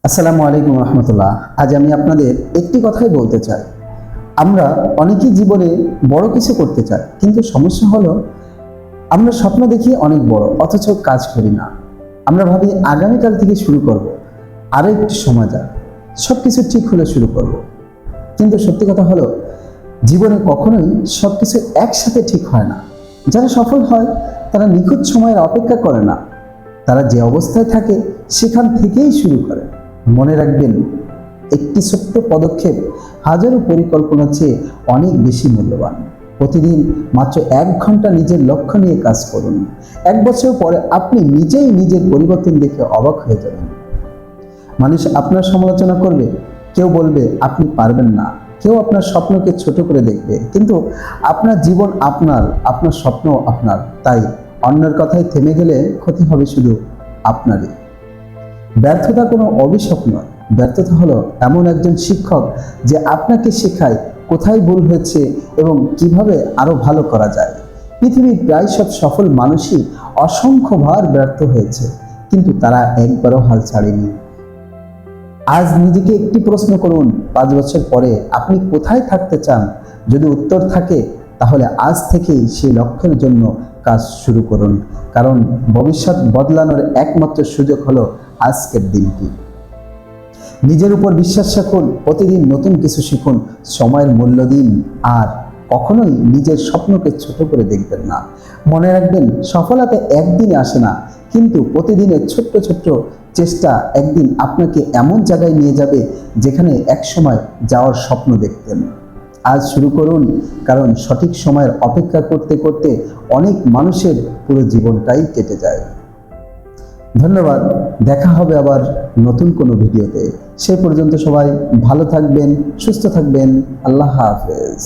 আসসালামু আলাইকুম রহমতুল্লাহ। আজ আমি আপনাদের একটি কথাই বলতে চাই। আমরা অনেকেই জীবনে বড় কিছু করতে চাই, কিন্তু সমস্যা হলো আমরা স্বপ্ন দেখি অনেক বড়, অথচ কাজ করি না। আমরা ভাবি আগামীকাল থেকে শুরু করব, আরো একটু সময় যাক, সব কিছু ঠিক হলে শুরু করব। কিন্তু সত্যি কথা হলো জীবনে কখনোই সব কিছু একসাথে ঠিক হয় না। যারা সফল হয় তারা নিখুঁত সময়ের অপেক্ষা করে না, তারা যে অবস্থায় থাকে সেখান থেকেই শুরু করে। মনে রাখবেন, একটি ছোট্ট পদক্ষেপ হাজারো পরিকল্পনার চেয়ে অনেক বেশি মূল্যবান। প্রতিদিন মাত্র 1 ঘন্টা নিজের লক্ষ্য নিয়ে কাজ করুন। 1 বছর পরে আপনি নিজেই নিজের পরিবর্তন দেখে অবাক হয়ে যাবেন। মানুষ আপনার সমালোচনা করবে, কেউ বলবে আপনি পারবেন না, কেউ আপনার স্বপ্নকে ছোট করে দেখবে, কিন্তু আপনার জীবন আপনার, আপনার স্বপ্ন আপনার। তাই অন্যের কথায় থেমে গেলে ক্ষতি হবে শুধু আপনারই। ব্যর্থতা কোনো অভিশাপ নয়, ব্যর্থতা হলো এমন একজন শিক্ষক যে আপনাকে শেখায় কোথায় ভুল হয়েছে এবং কিভাবে আরো ভালো করা যায়। পৃথিবীর প্রায় সব সফল মানুষই অসংখ্যবার ব্যর্থ হয়েছে, কিন্তু তারা একবারও হাল ছাড়েনি। আজ নিজেকে একটি প্রশ্ন করুন, 5 বছর পরে আপনি কোথায় থাকতে চান? যদি উত্তর থাকে, তাহলে আজ থেকেই সেই লক্ষ্যের জন্য কাজ শুরু করুন, কারণ ভবিষ্যৎ বদলানোর একমাত্র সুযোগ হলো আজকের দিনটি। নিজের উপর বিশ্বাস রাখুন, প্রতিদিন নতুন কিছু শিখুন, সময়ের মূল্য দিন, আর কখনোই নিজের স্বপ্নকে ছোট করে দেখবেন না। মনে রাখবেন, সফলতা একদিনে আসে না, কিন্তু প্রতিদিনের ছোট্ট ছোট্ট চেষ্টা একদিন আপনাকে এমন জায়গায় নিয়ে যাবে যেখানে একসময় যাওয়ার স্বপ্ন দেখতেন। আজ শুরু করুন, কারণ সঠিক সময়ের অপেক্ষা করতে করতে অনেক মানুষের পুরো জীবনটাই কেটে যায়। ধন্যবাদ, দেখা হবে আবার নতুন কোনো ভিডিওতে। সে পর্যন্ত সবাই ভালো থাকবেন, সুস্থ থাকবেন। আল্লাহ হাফেজ।